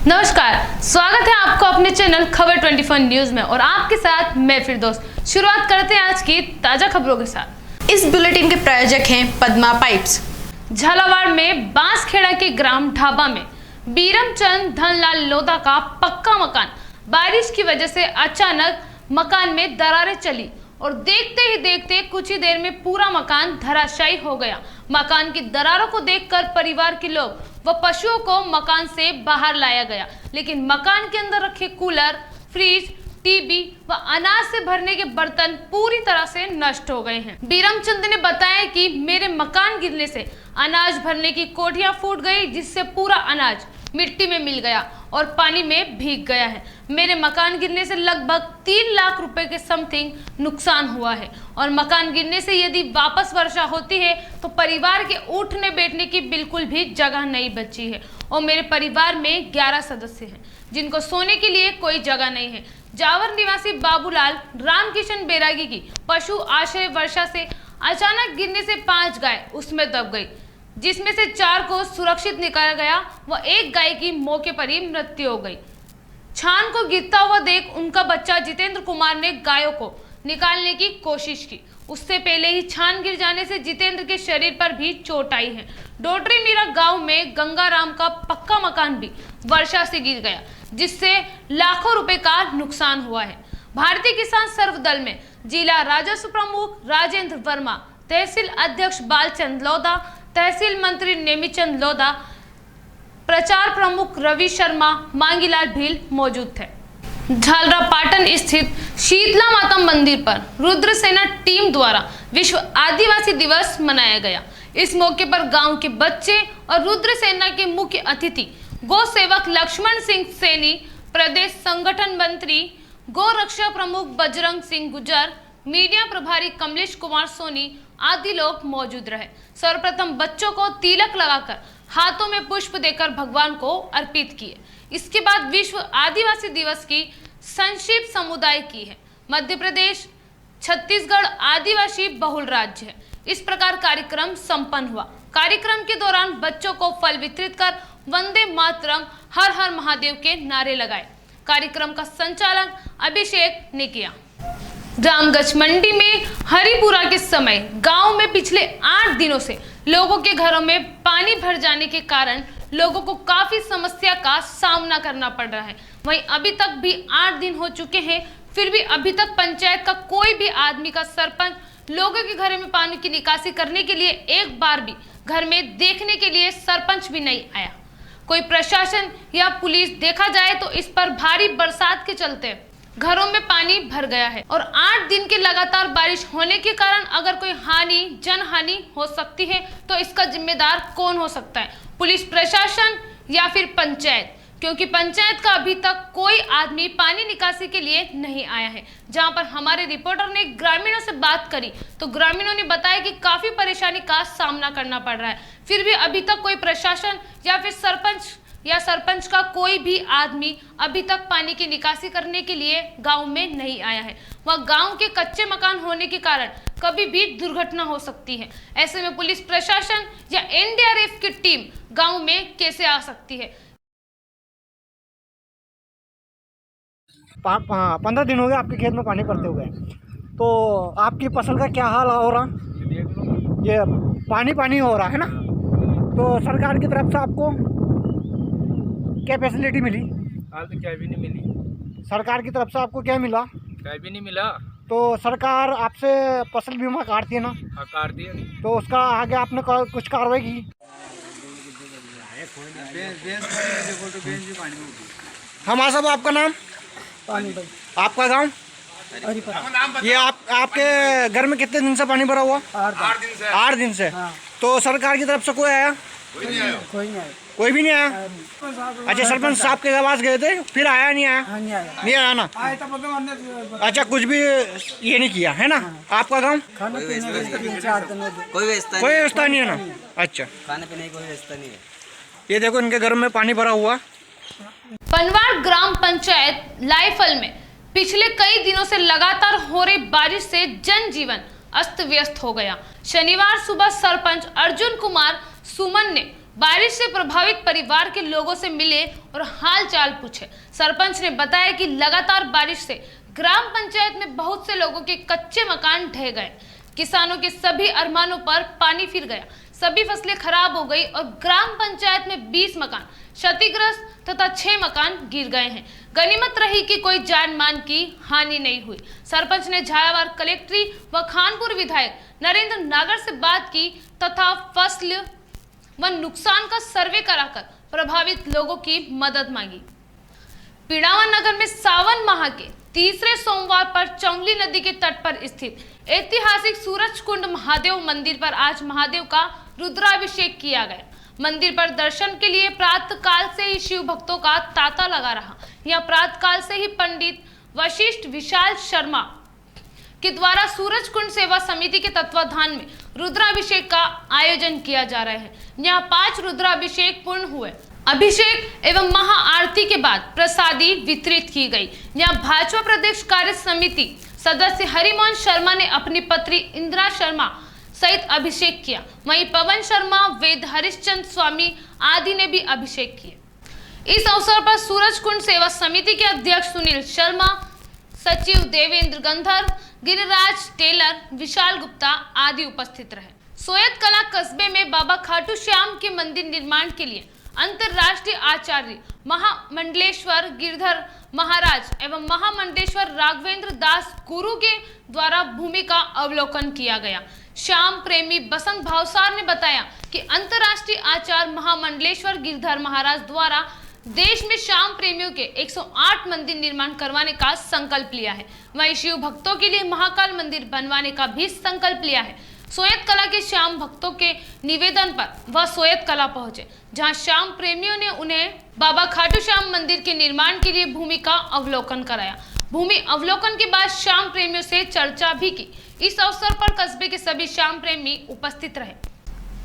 नमस्कार, स्वागत है आपको अपने चैनल खबर 24 न्यूज में और आपके साथ मैं फिरदौस। शुरुआत करते हैं आज की ताजा खबरों के साथ। इस बुलेटिन के प्रायोजक हैं पद्मा पाइप्स। झालावाड़ में बांसखेड़ा के ग्राम ढाबा में बीरमचंद धनलाल लोधा का पक्का मकान बारिश की वजह से अचानक मकान में दरारें चली और देखते ही देखते कुछ ही देर में पूरा मकान धराशायी हो गया। मकान की दरारों को देखकर परिवार के लोग व पशुओं को मकान से बाहर लाया गया, लेकिन मकान के अंदर रखे कूलर, फ्रिज, टीवी व अनाज से भरने के बर्तन पूरी तरह से नष्ट हो गए हैं। बीरमचंद ने बताया कि मेरे मकान गिरने से अनाज भरने की कोठियां फूट गई, जिससे पूरा अनाज मिट्टी में मिल गया और पानी में भीग गया है। मेरे मकान गिरने से लगभग 3 लाख रुपए के समथिंग नुकसान हुआ है और मकान गिरने से यदि वापस वर्षा होती है तो परिवार के उठने बैठने की बिल्कुल भी जगह नहीं बची है और मेरे परिवार में 11 सदस्य हैं जिनको सोने के लिए कोई जगह नहीं है। जावर निवासी बाबूलाल रामकिशन बैरागी की पशु आश्रय वर्षा से अचानक गिरने से 5 गाय उसमें दब गई, जिसमें से 4 को सुरक्षित निकाला गया व 1 गाय की मौके पर ही मृत्यु हो गई। छान को गिरता हुआ देख उनका बच्चा जितेंद्र कुमार ने गायों को निकालने की कोशिश की। उससे पहले ही छान गिर जाने से जितेंद्र के शरीर पर भी चोट आई है। डोटरी मीरा गांव में गंगाराम का पक्का मकान भी वर्षा से गिर गया, जिससे लाखों रुपए का नुकसान हुआ है। भारतीय किसान सर्वदल में जिला राजस्व प्रमुख राजेंद्र वर्मा, तहसील अध्यक्ष बालचंद लोधा, तहसील मंत्री नेमीचंद लोधा, प्रचार प्रमुख रवि शर्मा, मांगीलाल भील मौजूद थे। झालरापाटन स्थित शीतला माता मंदिर पर रुद्रसेना टीम द्वारा विश्व आदिवासी दिवस मनाया गया। इस मौके पर गांव के बच्चे और रुद्रसेना के मुख्य अतिथि गौ सेवक लक्ष्मण सिंह सैनी, प्रदेश संगठन मंत्री गौ रक्षा प्रमुख बजरंग सिंह गुजर, मीडिया प्रभारी कमलेश कुमार सोनी आदि लोग मौजूद रहे। सर्वप्रथम बच्चों को तिलक लगाकर हाथों में पुष्प देकर भगवान को अर्पित किए। इसके बाद विश्व आदिवासी दिवस की संक्षिप्त समुदाय की है। मध्य प्रदेश छत्तीसगढ़ आदिवासी बहुल राज्य है। इस प्रकार कार्यक्रम संपन्न हुआ। कार्यक्रम के दौरान बच्चों को फल वितरित कर वंदे मातरम, हर हर महादेव के नारे लगाए। कार्यक्रम का संचालन अभिषेक ने किया। रामगंज मंडी में हरिपुरा के समय गांव में पिछले 8 दिनों से लोगों के घरों में पानी भर जाने के कारण लोगों को काफी समस्या का सामना करना पड़ रहा है। वहीं अभी तक भी 8 दिन हो चुके हैं, फिर भी अभी तक पंचायत का कोई भी आदमी का सरपंच लोगों के घरों में पानी की निकासी करने के लिए एक बार भी घर में देखने के लिए सरपंच भी नहीं आया। कोई प्रशासन या पुलिस देखा जाए तो इस पर भारी बरसात के चलते घरों में पानी भर गया है और 8 दिन के लगातार बारिश होने के कारण अगर कोई हानि, जनहानि हो सकती है तो इसका जिम्मेदार कौन हो सकता है? पुलिस प्रशासन या फिर पंचायत? क्योंकि पंचायत का अभी तक कोई आदमी पानी निकासी के लिए नहीं आया है। जहां पर हमारे रिपोर्टर ने ग्रामीणों से बात करी तो ग्रामीणों ने बताया कि काफी परेशानी का सामना करना पड़ रहा है, फिर भी अभी तक कोई प्रशासन या फिर सरपंच का कोई भी आदमी अभी तक पानी की निकासी करने के लिए गांव में नहीं आया है। वह गांव के कच्चे मकान होने के कारण कभी भी दुर्घटना हो सकती है। ऐसे में पुलिस प्रशासन या एनडीआरएफ की टीम गांव में कैसे आ सकती है? 15 दिन हो गए आपके खेत में पानी पड़ते हुए, तो आपकी फसल का क्या हाल हो रहा? ये पानी हो रहा है ना, तो सरकार की तरफ से आपको क्या फैसिलिटी मिली? हाल तो क्या भी नहीं मिली। सरकार की तरफ से आपको क्या मिला? क्या भी नहीं मिला। तो सरकार आपसे फसल बीमा काटती है ना? हाँ, काट दिया। तो उसका आगे आपने कुछ कार्रवाई की? हाँ साहब, आपका नाम? आपका गांव? ये आपके घर में कितने दिन से पानी भरा हुआ? 8 दिन से। तो सरकार की तरफ से कोई आया? कोई भी नहीं आया। अच्छा, सरपंच साहब के पास गए थे, फिर आया नहीं आया? नहीं आया ना। अच्छा, कुछ भी ये नहीं किया है ना? आपका गांव? कोई व्यवस्था नहीं है ना? अच्छा, खाने पीने की कोई व्यवस्था नहीं है। ये देखो इनके घर में पानी भरा हुआ। पनवाड़ ग्राम पंचायत लाइफल में पिछले कई दिनों से लगातार हो रही बारिश से जनजीवन अस्त व्यस्त हो गया। शनिवार सुबह सरपंच अर्जुन कुमार सुमन ने बारिश से प्रभावित परिवार के लोगों से मिले और हाल चाल पूछे। सरपंच ने बताया कि लगातार बारिश से ग्राम पंचायत में बहुत से लोगों के कच्चे मकान ढह गए, किसानों के सभी अरमानों पर पानी फिर गया, सभी फसलें खराब हो गई और ग्राम पंचायत में 20 मकान क्षतिग्रस्त तथा 6 मकान गिर गए हैं। गनीमत रही कि कोई जान मान की हानि नहीं हुई। सरपंच ने झालावाड़ कलेक्ट्री व खानपुर विधायक नरेंद्र नागर से बात की तथा फसल व नुकसान का सर्वे कराकर प्रभावित लोगों की मदद मांगी। पिड़ावा नगर में सावन माह के तीसरे सोमवार पर चौंगली नदी के तट पर स्थित ऐतिहासिक सूरज कुंड महादेव मंदिर पर आज महादेव का रुद्राभिषेक किया गया। मंदिर पर दर्शन के लिए प्रातः काल से ही शिव भक्तों का तांता लगा रहा। यहां प्रातः काल से ही पंडित वशिष्ठ विशाल शर्मा के द्वारा सूरज कुंड सेवा समिति के तत्वाधान में रुद्राभिषेक का आयोजन किया जा रहा है। यहाँ 5 रुद्राभिषेक पूर्ण हुए। अभिषेक एवं महाआरती के बाद प्रसादी वितरित की गई। यहाँ भाजपा प्रदेश कार्य समिति सदस्य हरिमोहन शर्मा ने अपनी पत्नी इंदिरा शर्मा सहित अभिषेक किया। वहीं पवन शर्मा, वेद हरिश्चंद्र स्वामी आदि ने भी अभिषेक किए। इस अवसर पर सूरज कुंड सेवा समिति के अध्यक्ष सुनील शर्मा, सचिव देवेंद्र गंधर्व, गिरिराज टेलर, विशाल गुप्ता आदि उपस्थित रहे। सोयत कला कस्बे में बाबा खाटू श्याम के मंदिर निर्माण के लिए अंतर्राष्ट्रीय आचार्य महामंडलेश्वर गिरधर महाराज एवं महामंडलेश्वर राघवेंद्र दास गुरु के द्वारा भूमि का अवलोकन किया गया। श्याम प्रेमी बसंत भावसार ने बताया कि अंतर्राष्ट्रीय आचार्य महामंडलेश्वर गिरधर महाराज द्वारा देश में श्याम प्रेमियों के 108 मंदिर निर्माण करवाने का संकल्प लिया है। वहीं शिव भक्तों के लिए महाकाल मंदिर बनवाने का भी संकल्प लिया है। सोयत कला के श्याम भक्तों के निवेदन पर वह सोयत कला पहुंचे, जहां श्याम प्रेमियों ने उन्हें बाबा खाटू श्याम मंदिर के निर्माण के लिए भूमि का अवलोकन कराया। भूमि अवलोकन के बाद श्याम प्रेमियों से चर्चा भी की। इस अवसर पर कस्बे के सभी श्याम प्रेमी उपस्थित रहे।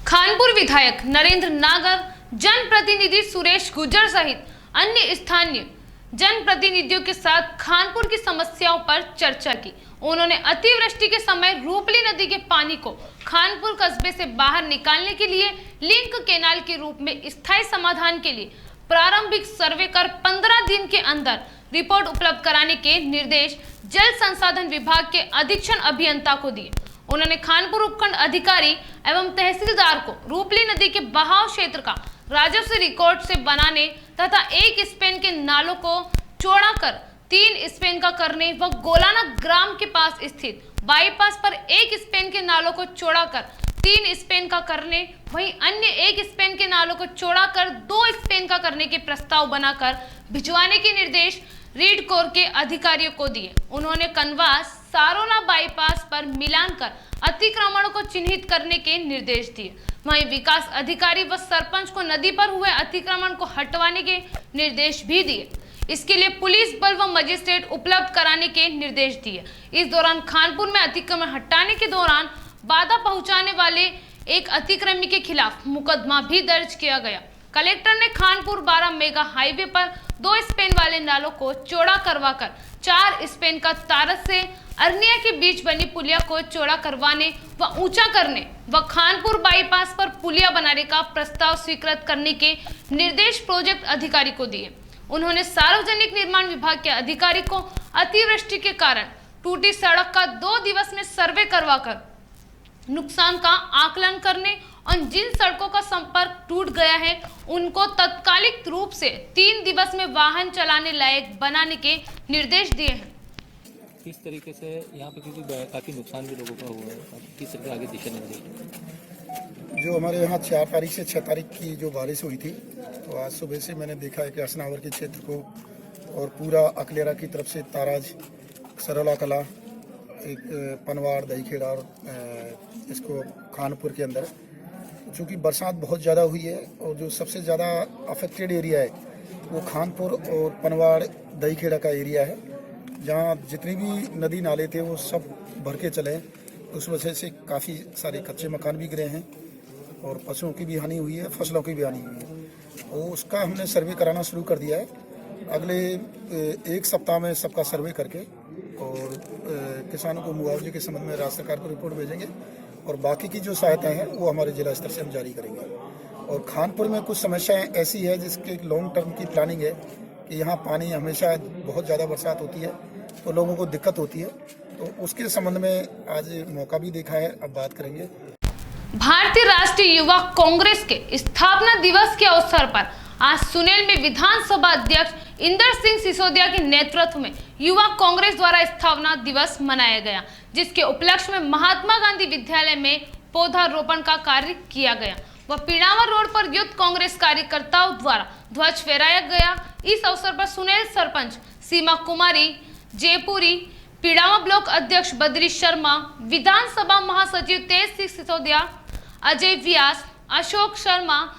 खानपुर विधायक नरेंद्र नागर, जनप्रतिनिधि सुरेश गुर्जर सहित अन्य स्थानीय जनप्रतिनिधियों के साथ खानपुर की समस्याओं पर चर्चा की। उन्होंने अतिवृष्टि के समय रूपली नदी के पानी को खानपुर कस्बे से बाहर निकालने के लिए लिंक कैनाल के रूप में स्थायी समाधान के लिए प्रारंभिक सर्वे कर 15 दिन के अंदर रिपोर्ट उपलब्ध कराने के निर्देश जल संसाधन विभाग के अधीक्षण अभियंता को दिए। उन्होंने खानपुर उपखंड अधिकारी एवं तहसीलदार को रूपली नदी के बहाव क्षेत्र का राजस्व रिकॉर्ड से बनाने तथा 1 स्पेन के नालों को चौड़ा कर 3 स्पेन का करने व गोलाना ग्राम के पास स्थित बाईपास पर 1 स्पेन के नालों को चौड़ा कर 3 स्पेन का करने, वहीं अन्य 1 स्पेन के नालों को चौड़ा कर 2 स्पेन का करने के प्रस्ताव बनाकर भिजवाने के निर्देश रीड कोर के अधिकारियों को दिए। उन्होंने कनवास सारोला बाईपास पर मिलान कर अतिक्रमणों को चिन्हित करने के निर्देश दिए। वहीं विकास अधिकारी व सरपंच को नदी पर हुए अतिक्रमण को हटवाने के निर्देश भी दिए। इसके लिए पुलिस बल व मजिस्ट्रेट उपलब्ध कराने के निर्देश दिए। इस दौरान खानपुर में अतिक्रमण हटाने के दौरान बाधा पहुंचाने वाले एक अतिक्रमी के खिलाफ मुकदमा भी दर्ज किया गया। कलेक्टर ने खानपुर 12 मेगा हाईवे पर 2 स्पेन वाले नालों को चौड़ा करवाकर 4 स्पेन का तारस से अरनिया के बीच बनी पुलिया को चौड़ा करवाने व ऊंचा करने व खानपुर बाईपास पर पुलिया बनाने का प्रस्ताव स्वीकृत करने के निर्देश प्रोजेक्ट अधिकारी को दिए। उन्होंने सार्वजनिक निर्माण विभाग के अधिकारी को अतिवृष्टि के कारण टूटी सड़क का 2 दिवस में सर्वे करवाकर नुकसान का आकलन करने और जिन सड़कों का संपर्क टूट गया है उनको तत्कालिक रूप से 3 दिवस में वाहन चलाने लायक बनाने के निर्देश दिए हैं। किस तरीके से यहाँ पे, क्योंकि काफ़ी नुकसान भी लोगों का हुआ है, किस तरह आगे दिशा निर्देश? जो हमारे यहाँ 4 तारीख से 6 तारीख की जो बारिश हुई थी, तो आज सुबह से मैंने देखा है कि असनावर के क्षेत्र को और पूरा अकलेरा की तरफ से ताराज, सरोला कला, एक पनवाड़, दहीखेड़ा और इसको खानपुर के अंदर, चूँकि बरसात बहुत ज़्यादा हुई है और जो सबसे ज़्यादा अफेक्टेड एरिया है वो खानपुर और पनवाड़, दहीखेड़ा का एरिया है, जहाँ जितने भी नदी नाले थे वो सब भर के चले। उस वजह से काफ़ी सारे कच्चे मकान भी गिरे हैं और पशुओं की भी हानि हुई है, फसलों की भी हानि हुई है। और उसका हमने सर्वे कराना शुरू कर दिया है। अगले 1 सप्ताह में सबका सर्वे करके और किसानों को मुआवजे के संबंध में राज्य सरकार को रिपोर्ट भेजेंगे और बाकी की जो सहायता है वो हमारे जिला स्तर से हम जारी करेंगे। और खानपुर में कुछ समस्याएं ऐसी है जिसके लॉन्ग टर्म की प्लानिंग है कि यहाँ पानी हमेशा बहुत ज़्यादा बरसात होती है तो लोगों को दिक्कत होती है, तो उसके संबंध में आज मौका भी देखा है, अब बात करेंगे। भारतीय राष्ट्रीय युवा कांग्रेस के स्थापना दिवस के अवसर पर आज सुनेल में विधानसभा अध्यक्ष इंदर सिंह सिसोदिया के नेतृत्व में युवा कांग्रेस द्वारा स्थापना दिवस मनाया गया, जिसके उपलक्ष्य में महात्मा गांधी विद्यालय में पौधारोपण का कार्य किया गया व पीड़ावा रोड पर यूथ कांग्रेस कार्यकर्ताओं द्वारा ध्वज फहराया गया। इस अवसर पर सुनेल सरपंच सीमा कुमारी जयपुरी, पीड़ावा ब्लॉक अध्यक्ष बद्री शर्मा, विधानसभा महासचिव तेज सिंह सिसोदिया, अजय व्यास, अशोक शर्मा,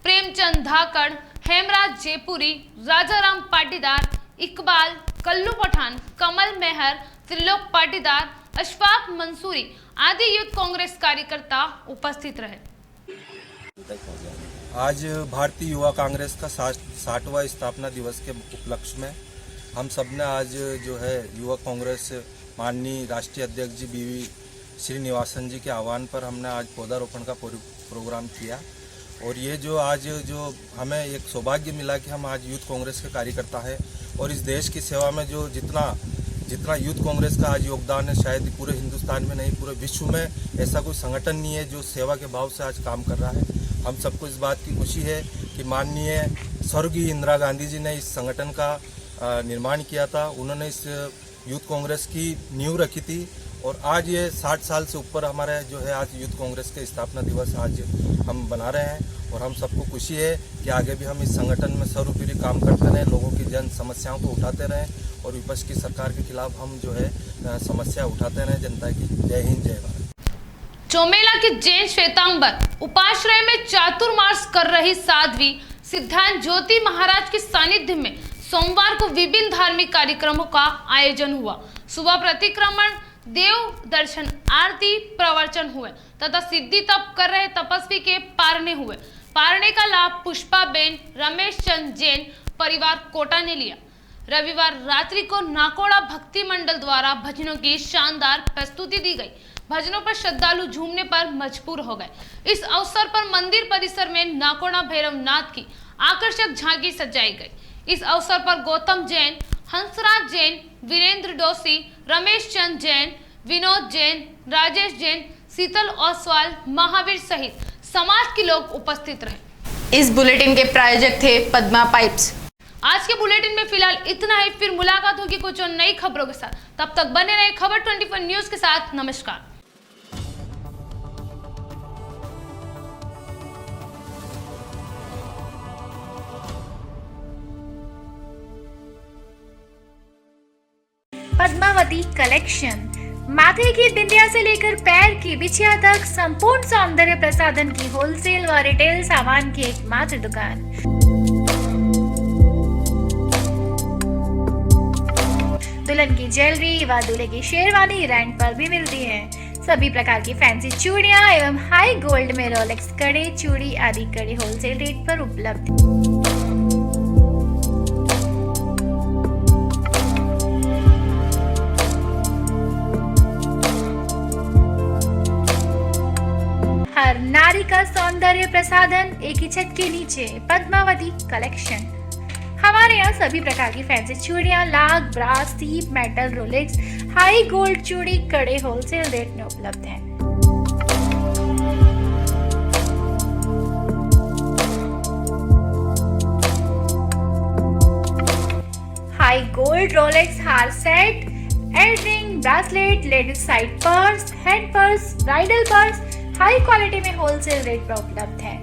प्रेमचंद धाकड़, हेमराज जयपुरी, राजाराम पाटीदार, इकबाल, कल्लू पठान, कमल मेहर, त्रिलोक पाटीदार, अशफाक मंसूरी आदि यूथ कांग्रेस कार्यकर्ता उपस्थित रहे। आज भारतीय युवा कांग्रेस का 60वां स्थापना दिवस के उपलक्ष्य में हम सब ने आज जो है युवा कांग्रेस माननीय राष्ट्रीय अध्यक्ष जी बीवी श्रीनिवासन जी के आह्वान पर हमने आज पौधारोपण का प्रोग्राम किया। और ये जो आज जो हमें एक सौभाग्य मिला कि हम आज यूथ कांग्रेस के कार्यकर्ता हैं और इस देश की सेवा में जो जितना यूथ कांग्रेस का आज योगदान है, शायद पूरे हिंदुस्तान में नहीं पूरे विश्व में ऐसा कोई संगठन नहीं है जो सेवा के भाव से आज काम कर रहा है। हम सबको इस बात की खुशी है कि माननीय स्वर्गीय इंदिरा गांधी जी ने इस संगठन का निर्माण किया था, उन्होंने इस यूथ कांग्रेस की नींव रखी थी और आज ये 60 साल से ऊपर हमारे जो है आज यूथ कांग्रेस के स्थापना दिवस आज हम बना रहे हैं और हम सबको खुशी है कि आगे भी हम इस संगठन में सर्वोपरि काम करते रहें, लोगों की जन समस्याओं को उठाते रहें और विपक्ष की सरकार के खिलाफ हम जो है समस्या उठाते रहें जनता की। जय हिंद, जय भारत। चौमेला के जैन श्वेतांबर उपाश्रय में चातुर्मास कर रही साध्वी सिद्धांत ज्योति महाराज के सानिध्य में सोमवार को विभिन्न धार्मिक कार्यक्रमों का आयोजन हुआ। सुबह प्रतिक्रमण, देव दर्शन, आरती, प्रवचन हुए तथा सिद्धि तप कर रहे तपस्वी के पारने हुए। पारने का लाभ पुष्पाबेन, रमेश चंद जैन परिवार कोटा ने लिया। रविवार रात्रि को नाकोड़ा भक्ति मंडल द्वारा भजनों की शानदार प्रस्तुति दी गई। भजनों पर श्रद्धालु झूमने पर मजबूर हो गए। इस अवसर पर मंदिर परिसर में नाकोड़ा भैरवनाथ की आकर्षक झांकी सजाई गई। इस अवसर पर गौतम जैन, हंसराज जैन, वीरेंद्र डोसी, रमेश चंद जैन, विनोद जैन, राजेश जैन, शीतल ओसवाल, महावीर सहित समाज के लोग उपस्थित रहे। इस बुलेटिन के प्रायोजक थे पद्मा पाइप्स। आज के बुलेटिन में फिलहाल इतना ही, फिर मुलाकात होगी कुछ और नई खबरों के साथ। तब तक बने रहे खबर 24 न्यूज के साथ। नमस्कार। पद्मावती कलेक्शन, माथे की बिंदिया से लेकर पैर की बिछिया तक संपूर्ण सौंदर्य प्रसाधन की होलसेल व रिटेल सामान की एकमात्र दुकान। दुल्हन की ज्वेलरी व दूल्हे की शेरवानी रेंट पर भी मिलती है। सभी प्रकार की फैंसी चूड़ियां एवं हाई गोल्ड में रोलेक्स कड़े, चूड़ी आदि कड़े होलसेल रेट पर उपलब्ध। हर नारी का सौंदर्य प्रसाधन एक ही छत के नीचे। पद्मावती कलेक्शन। हमारे यहाँ सभी प्रकार की फैंसी चूड़ियाँ, लाख, ब्रास, सीप, मेटल, रोलेक्स, हाई गोल्ड चूड़ी, कड़े होलसेल रेट में उपलब्ध हैं। हाई गोल्ड रोलेक्स हार set, earring, bracelet, ladies side purse, hand purse, bridal purse high quality में होलसेल रेट पर उपलब्ध है।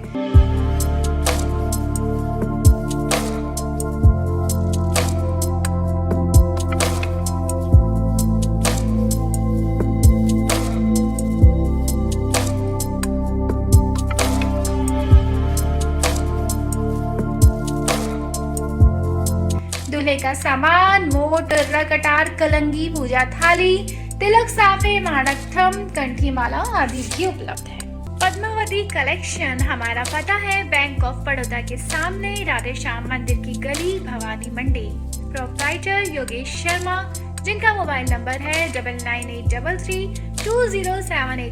दूल्हे का सामान, मोट, कटार, कलंगी, पूजा थाली, तिलक, साफे, माणक, थम, कंठी माला आदि भी उपलब्ध है। पद्मावती कलेक्शन। हमारा पता है बैंक ऑफ बड़ौदा के सामने, राधे श्याम मंदिर की गली, भवानी मंडी। प्रोप्राइटर योगेश शर्मा, जिनका मोबाइल नंबर है 9983320781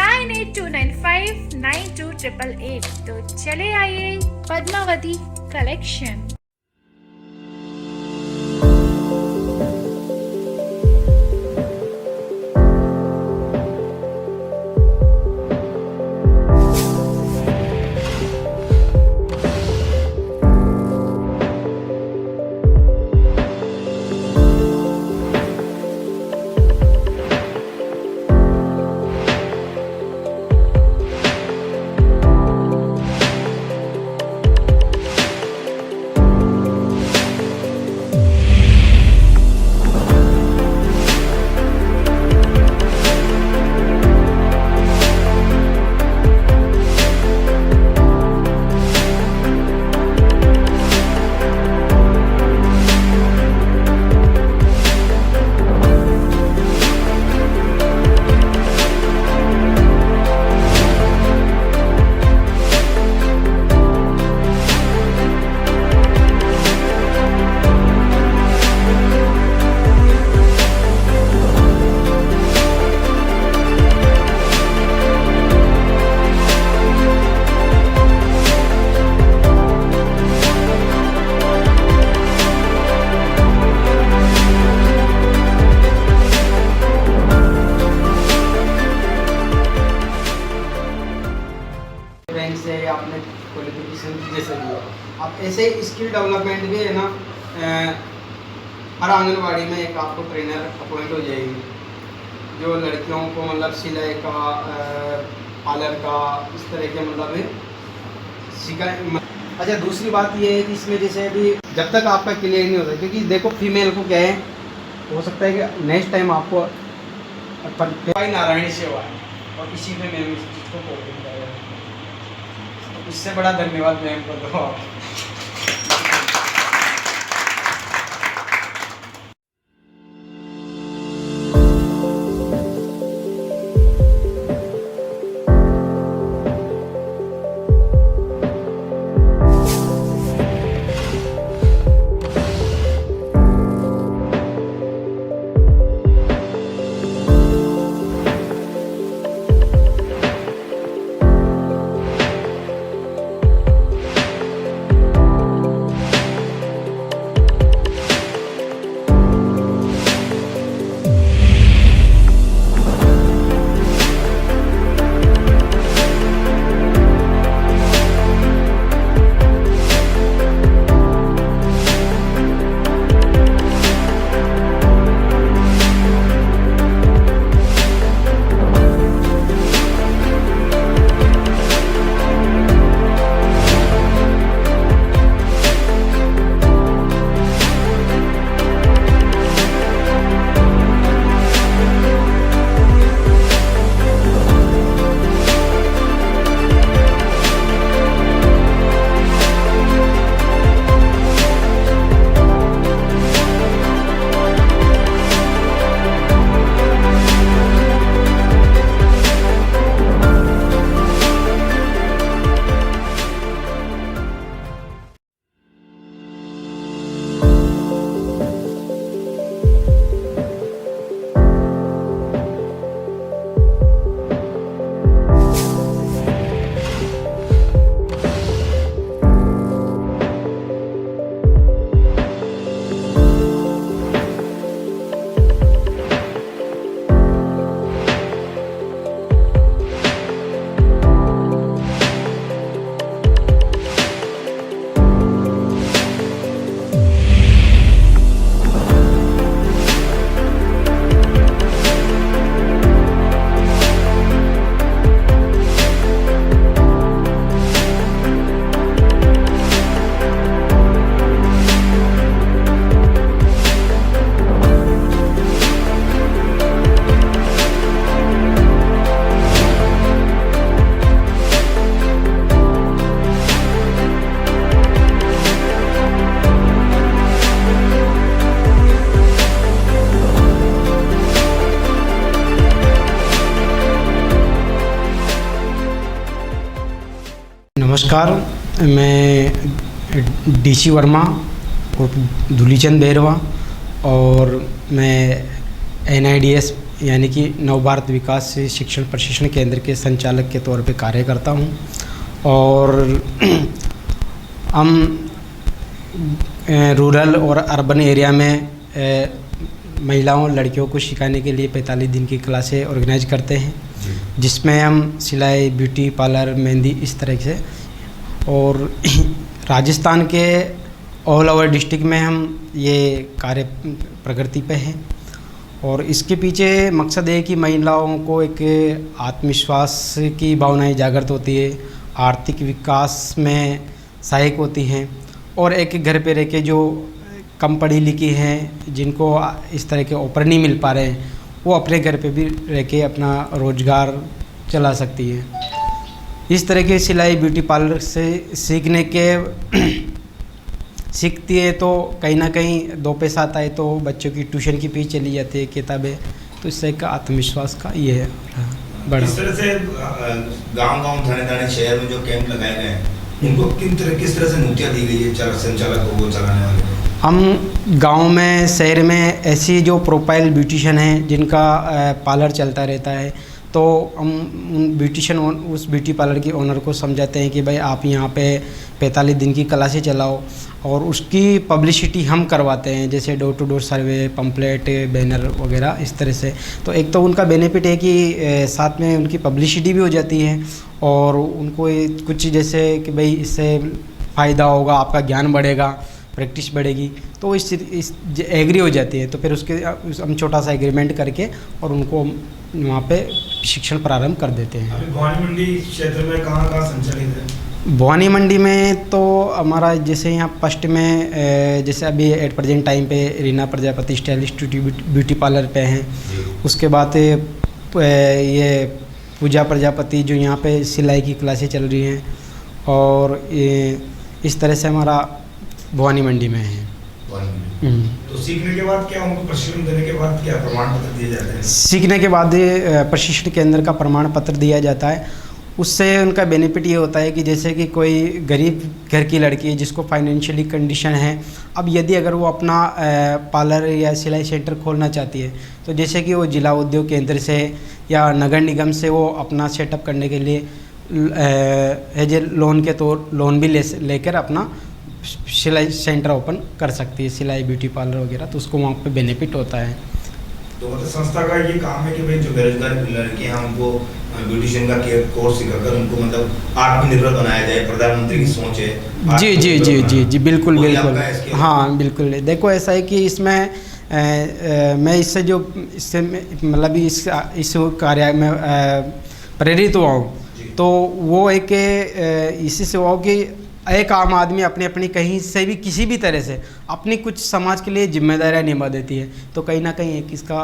9829592888। तो चले आइए पद्मावती कलेक्शन। बैंक से आपने क्वालिफिकेशन जैसे लिया, आप ऐसे स्किल डेवलपमेंट भी है ना, हर आंगनवाड़ी में एक आपको ट्रेनर अपॉइंट हो जाएगी, जो लड़कियों को मतलब सिलाई का, पार्लर का, इस तरह के मतलब सिखा। अच्छा, दूसरी बात ये है कि इसमें जैसे अभी जब तक आपका क्लियर नहीं होता, क्योंकि देखो फीमेल को क्या है, हो सकता है कि नेक्स्ट टाइम आपको नारायणी सेवा है और इसी में मैम इस चीज़ को कोडिंग कर रहे हैं, तो इससे बड़ा धन्यवाद मैम को दो आप। नमस्कार, मैं डीसी वर्मा और धुलीचंद बेरवा और मैं NIDS यानी कि नवभारत विकास शिक्षण प्रशिक्षण केंद्र के संचालक के तौर पे कार्य करता हूँ। और हम रूरल और अर्बन एरिया में महिलाओं लड़कियों को सिखाने के लिए 45 दिन की क्लासें ऑर्गेनाइज करते हैं, जिसमें हम सिलाई, ब्यूटी पार्लर, मेहंदी इस तरह से। और राजस्थान के ऑल ओवर डिस्ट्रिक्ट में हम ये कार्य प्रगति पे हैं। और इसके पीछे मकसद है कि महिलाओं को एक आत्मविश्वास की भावनाएं जागृत होती है, आर्थिक विकास में सहायक होती हैं, और एक घर पे रह के जो कम पढ़ी लिखी हैं, जिनको इस तरह के ऑफर नहीं मिल पा रहे हैं, वो अपने घर पे भी रह के अपना रोज़गार चला सकती है। इस तरह के सिलाई ब्यूटी पार्लर से सीखती है तो कहीं ना कहीं 2 पैसा आता है, तो बच्चों की ट्यूशन की फीस चली जाती है, किताबें, तो इससे एक आत्मविश्वास का ये है बड़ा। इस तरह से गांव-गांव थाने-थाने शहर में जो कैंप लगाए गए हैं, उनको किस तरह से नुतियाँ दी गई है संचालक को, चलाने वाले को? हम गांव में, शहर में ऐसी जो प्रोफाइल ब्यूटिशियन हैं जिनका पार्लर चलता रहता है, तो हम ब्यूटिशियन उस ब्यूटी पार्लर की ओनर को समझाते हैं कि भाई आप यहाँ पे 45 दिन की क्लासें चलाओ, और उसकी पब्लिसिटी हम करवाते हैं, जैसे door to door survey, pamphlet, banner वगैरह इस तरह से। तो एक तो उनका बेनिफिट है कि साथ में उनकी पब्लिसिटी भी हो जाती है, और उनको कुछ जैसे कि भाई इससे फ़ायदा होगा, आपका ज्ञान बढ़ेगा, प्रैक्टिस बढ़ेगी, तो इस एग्री हो जाती है। तो फिर उसके हम छोटा सा एग्रीमेंट करके और उनको वहाँ पे शिक्षण प्रारंभ कर देते हैं। अभी भवानी मंडी क्षेत्र में कहाँ संचालित है? भवानी मंडी में तो हमारा जैसे यहाँ फर्स्ट में जैसे अभी एट प्रेजेंट टाइम पे Reena Prajapati stylish beauty parlour पे हैं। उसके बाद ये पूजा प्रजापति जो यहाँ पे सिलाई की क्लासें चल रही हैं, और इस तरह से हमारा भवानी मंडी में है। तो सीखने के बाद क्या उनको प्रशिक्षण देने के बाद क्या प्रमाण पत्र दिए जाते हैं? सीखने के बाद प्रशिक्षण केंद्र का प्रमाण पत्र दिया जाता है। उससे उनका बेनिफिट ये होता है कि जैसे कि कोई गरीब घर की लड़की जिसको फाइनेंशियली कंडीशन है, अब यदि अगर वो अपना पार्लर या सिलाई सेंटर खोलना चाहती है, तो जैसे कि वो जिला उद्योग केंद्र से या नगर निगम से वो अपना सेटअप करने के लिए एज ए लोन के तौर लोन भी लेकर अपना सिलाई सेंटर ओपन कर सकती है, सिलाई ब्यूटी पार्लर वगैरह, तो उसको वहाँ पे बेनिफिट होता है। तो मतलब संस्था का ये काम है कि भाई जो बेरोजगार लड़कियां हैं उनको ब्यूटिशियन का कोर्स सिखाकर उनको मतलब आत्मनिर्भर बनाया जाए, प्रधानमंत्री की सोच है। जी जी जी जी जी बिल्कुल बिल्कुल, हाँ बिल्कुल। देखो ऐसा है कि इसमें मैं इससे मतलब इस कार्य में प्रेरित हुआ हूँ, तो वो एक इसी से हुआ कि एक आम आदमी अपनी कहीं से भी किसी भी तरह से अपनी कुछ समाज के लिए जिम्मेदारियां निभा देती है, तो कहीं ना कहीं एक इसका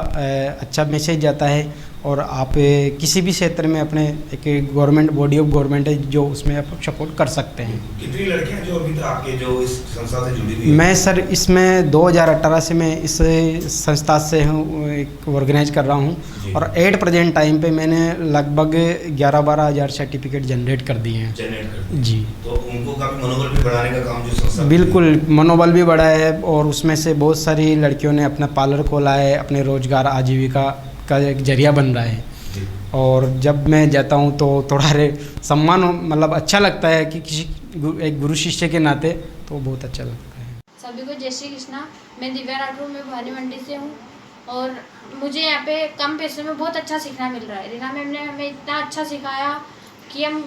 अच्छा मैसेज जाता है। और आप किसी भी क्षेत्र में अपने एक गवर्नमेंट बॉडी ऑफ गवर्नमेंट है जो उसमें आप सपोर्ट कर सकते हैं। कितनी लड़कियां जो अभी तक आपके जो इस संस्था से जुड़ी हुई हैं? मैं सर इसमें 2018 से मैं इस संस्था से हूँ ऑर्गेनाइज कर रहा हूँ, और एट प्रेजेंट टाइम पे मैंने लगभग 11-12 हज़ार सर्टिफिकेट जनरेट कर दिए हैं। जी, तो उनको काफ़ी मनोबल भी बढ़ाने का काम जो संस्था बिल्कुल मनोबल भी बढ़ा है, और उसमें से बहुत सारी लड़कियों ने अपना पार्लर खोला है, अपने रोजगार आजीविका का एक जरिया बन रहा है। और जब मैं जाता हूँ तो थोड़ा सम्मान मतलब अच्छा लगता है कि किसी एक गुरु शिष्य के नाते, तो बहुत अच्छा लगता है। सभी को जय श्री कृष्णा। मैं दिव्या राठौर, मैं भवानी मंडी से हूँ, और मुझे यहाँ पे कम पैसे में बहुत अच्छा सीखना मिल रहा है। रीना मैम ने हमें इतना अच्छा सिखाया कि हम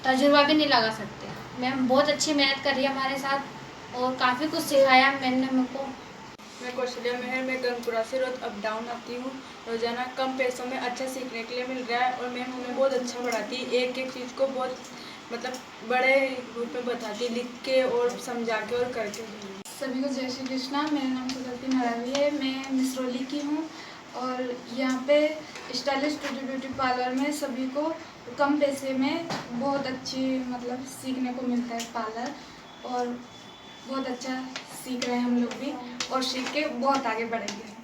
तजुर्बा भी नहीं लगा सकते। मैम बहुत अच्छी मेहनत कर रही है हमारे साथ, और काफ़ी कुछ सिखाया मैम ने हमको। मैं कौशल्या मेहर, मैं गंगपुरा से रोज अप डाउन आती हूँ। रोजाना कम पैसों में अच्छा सीखने के लिए मिल रहा है, और मैम हमें बहुत अच्छा पढ़ाती है। एक एक चीज़ को बहुत मतलब बड़े रूप में बताती है, लिख के और समझा के और करके। सभी को जय श्री कृष्णा। मेरा नाम सुदर्शन हरावी है, मैं मिसरौली की हूँ, और यहाँ पे स्टाइलिश ब्यूटी पार्लर में सभी को कम पैसे में बहुत अच्छी मतलब सीखने को मिलता है पार्लर, और बहुत अच्छा सीख रहे हैं हम लोग भी, और सीख के बहुत आगे बढ़ेंगे।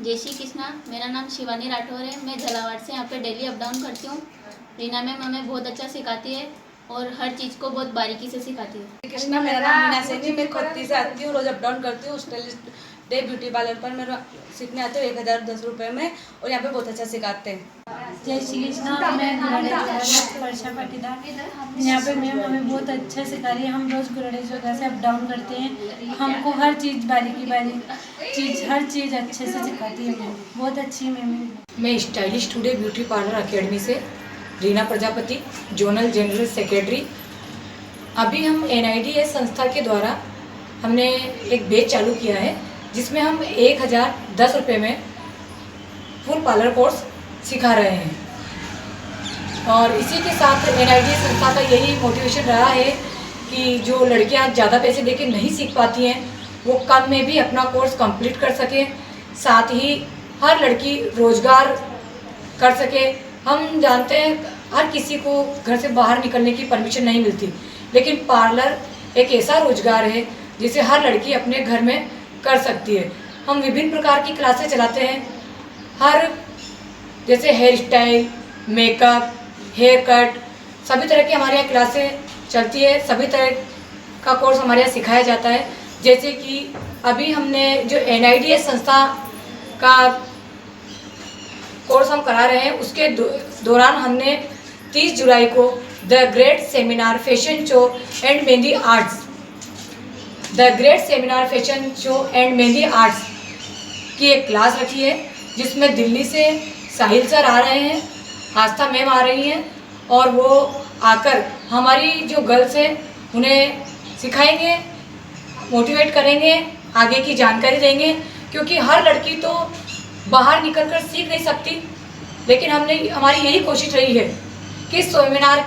जय श्री कृष्णा। मेरा नाम शिवानी राठौर है, मैं झालावाड़ से यहाँ पे डेली अप डाउन करती हूँ। रीना मैम हमें बहुत अच्छा सिखाती है, और हर चीज़ को बहुत बारीकी से सिखाती है। कृष्णा, मेरा नाम मीना सेठी, मैं खोती से आती हूँ, रोज अप डाउन करती हूँ। स्टाइलिश डे ब्यूटी पार्लर पर मेरा सीखने आते हैं 1010 रुपये में, और यहाँ पे बहुत अच्छा सिखाते हैं। जय श्री कृष्णा, मैं गुरड़े वर्षा पाटीदार। यहाँ पे मैम हमें बहुत अच्छा सिखा रही है। हम रोज़ गुरड़े जगह से अप डाउन करते हैं। हमको हर चीज़ बारीकी हर चीज़ अच्छे से सिखाती है मैम, बहुत अच्छी मैम है। मैं stylish today beauty parlour academy से Reena Prajapati, zonal general secretary. अभी हम NIDS संस्था के द्वारा हमने एक बैच चालू किया है, जिसमें हम 1010 रुपये में फुल पार्लर कोर्स सिखा रहे हैं। और इसी के साथ NIDS संस्था का यही मोटिवेशन रहा है कि जो लड़कियां ज़्यादा पैसे देके नहीं सीख पाती हैं, वो कम में भी अपना कोर्स कंप्लीट कर सकें, साथ ही हर लड़की रोज़गार कर सके। हम जानते हैं हर किसी को घर से बाहर निकलने की परमिशन नहीं मिलती, लेकिन पार्लर एक ऐसा रोज़गार है जिसे हर लड़की अपने घर में कर सकती है। हम विभिन्न प्रकार की क्लासेस चलाते हैं, जैसे hair style, makeup, hair cut, सभी तरह की हमारे यहाँ क्लासें चलती है। सभी तरह का कोर्स हमारे यहाँ सिखाया जाता है। जैसे कि अभी हमने जो NIDS संस्था का कोर्स हम करा रहे हैं, उसके दौरान हमने 30 जुलाई को the great seminar fashion show and mehndi arts की एक क्लास रखी है, जिसमें दिल्ली से साहिल सर आ रहे हैं, आस्था मैम आ रही हैं, और वो आकर हमारी जो गर्ल्स हैं उन्हें सिखाएंगे, मोटिवेट करेंगे, आगे की जानकारी देंगे। क्योंकि हर लड़की तो बाहर निकलकर सीख नहीं सकती, लेकिन हमारी यही कोशिश रही है कि इस सेमिनार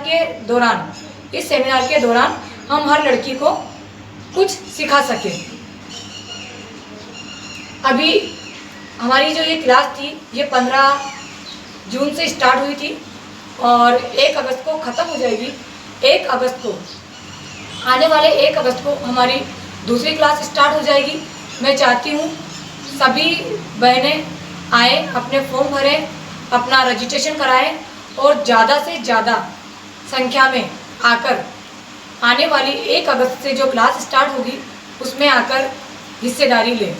के दौरान हम हर लड़की को कुछ सिखा सकें। अभी हमारी जो ये क्लास थी, ये 15 जून से स्टार्ट हुई थी और 1 अगस्त को ख़त्म हो जाएगी। 1 अगस्त को, आने वाले 1 अगस्त को हमारी दूसरी क्लास स्टार्ट हो जाएगी। मैं चाहती हूँ सभी बहनें आएँ, अपने फॉर्म भरें, अपना रजिस्ट्रेशन कराएं और ज़्यादा से ज़्यादा संख्या में आकर आने वाली 1 अगस्त से जो क्लास स्टार्ट होगी उसमें आकर हिस्सेदारी लें।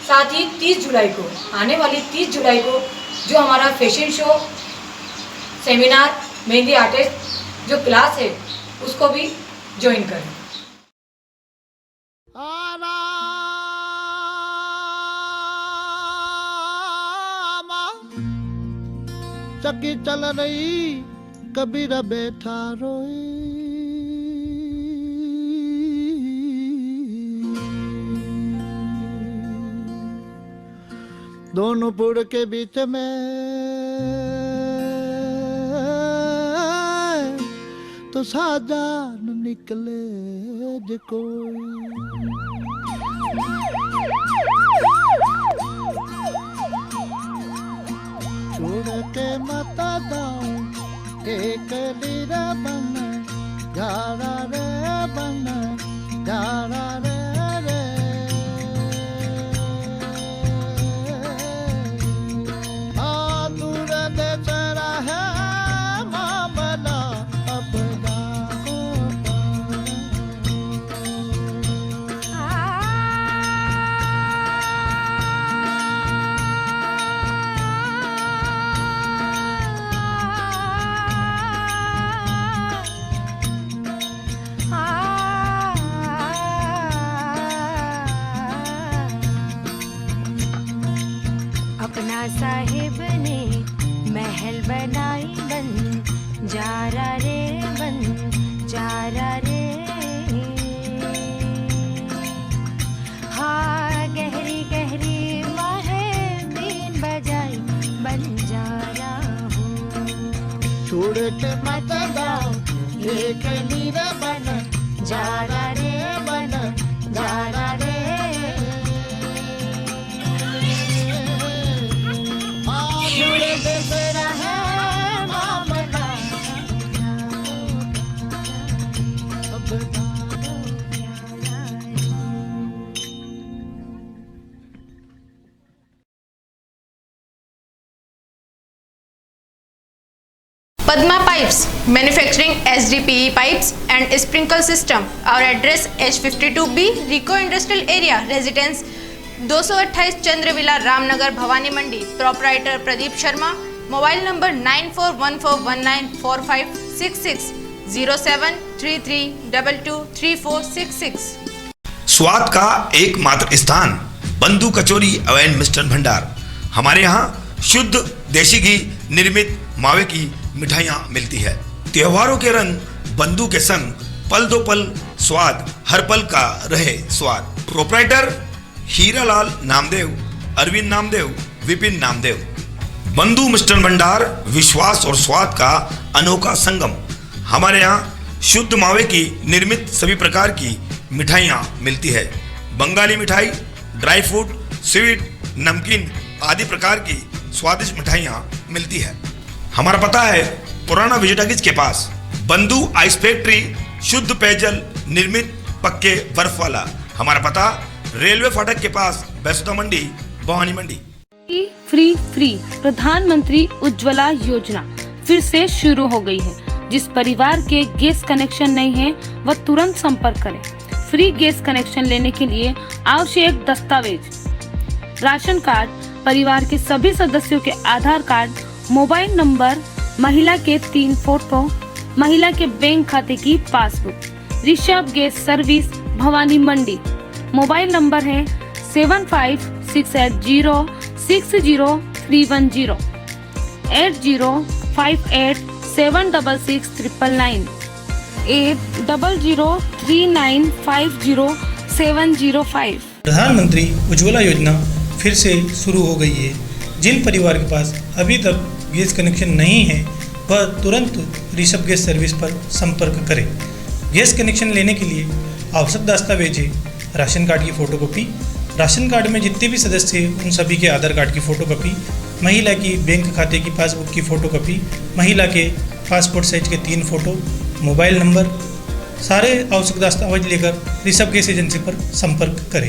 साथ ही 30 जुलाई को, आने वाली 30 जुलाई को जो हमारा fashion show, seminar, mehndi artist जो क्लास है, उसको भी ज्वाइन करें। चक्की चल रही, कबीरा बैठा रोए। दोनों पुड़ के बीच में तो साजान निकले जे कोई। छोड़ के मत दाओ एक लीरा बन, जारा रे बन, जारा रे रे। दूर देश रहे मामला अब जाओ अपना साहिब ने महल बनाई बन, जारा रे बन, जारा रे। हाँ गहरी गहरी माहे बीन बजाई, बन जारा हूँ। छोड़ के मत दाओ एक लीरा बन, जारा रे बन, जारा रे। Padma Pipes, manufacturing HDPE pipes and sprinkle system. Our address H52B, Rico Industrial Area, Residence 228 Chandravila Ramnagar Bhawani Mandi. Proprietor Pradeep Sharma. Mobile number 9414194566 0733223466। स्वाद का एकमात्र स्थान बंधु कचौरी एवं मिष्ठान भंडार। हमारे यहाँ शुद्ध देसी घी निर्मित मावे की मिठाइयाँ मिलती है। त्योहारों के रंग बंधु के संग पल दो पल स्वाद, हर पल का रहे स्वाद। प्रोपराइटर हीरालाल नामदेव, अरविंद नामदेव, विपिन नामदेव। बंधु मिष्ठान भंडार विश्वास और स्वाद का अनोखा संगम। हमारे यहाँ शुद्ध मावे की निर्मित सभी प्रकार की मिठाइयाँ मिलती है। बंगाली मिठाई, ड्राई फ्रूट, स्वीट, नमकीन आदि प्रकार की स्वादिष्ट मिठाइयाँ मिलती है। हमारा पता है पुराना विजयटागिज के पास बंधु आइस फैक्ट्री, शुद्ध पेयजल निर्मित पक्के बर्फ वाला। हमारा पता रेलवे फाटक के पास बैसुदा मंडी, भवानी मंडी। फ्री प्रधानमंत्री उज्ज्वला योजना फिर से शुरू हो गई है। जिस परिवार के गैस कनेक्शन नहीं है वह तुरंत संपर्क करें। फ्री गैस कनेक्शन लेने के लिए आवश्यक दस्तावेज: राशन कार्ड, परिवार के सभी सदस्यों के आधार कार्ड, मोबाइल नंबर, महिला के 3 फोटो, महिला के बैंक खाते की passbook. Rishabh gas service Bhawani Mandi. Mobile number है 7568060310 8058766999 8003950705। प्रधानमंत्री उज्ज्वला योजना फिर से शुरू हो गई है। जिन परिवार के पास अभी तक गैस कनेक्शन नहीं है वह तुरंत ऋषभ गैस सर्विस पर संपर्क करें। गैस कनेक्शन लेने के लिए आवश्यक दस्तावेज है: राशन कार्ड की फोटोकॉपी, राशन कार्ड में जितने भी सदस्य हैं उन सभी के आधार कार्ड की फोटोकॉपी, महिला की बैंक खाते की पासबुक की फोटोकॉपी, महिला के पासपोर्ट साइज के 3 फोटो, मोबाइल नंबर। सारे आवश्यक दस्तावेज लेकर ऋषभ गैस एजेंसी पर संपर्क करें।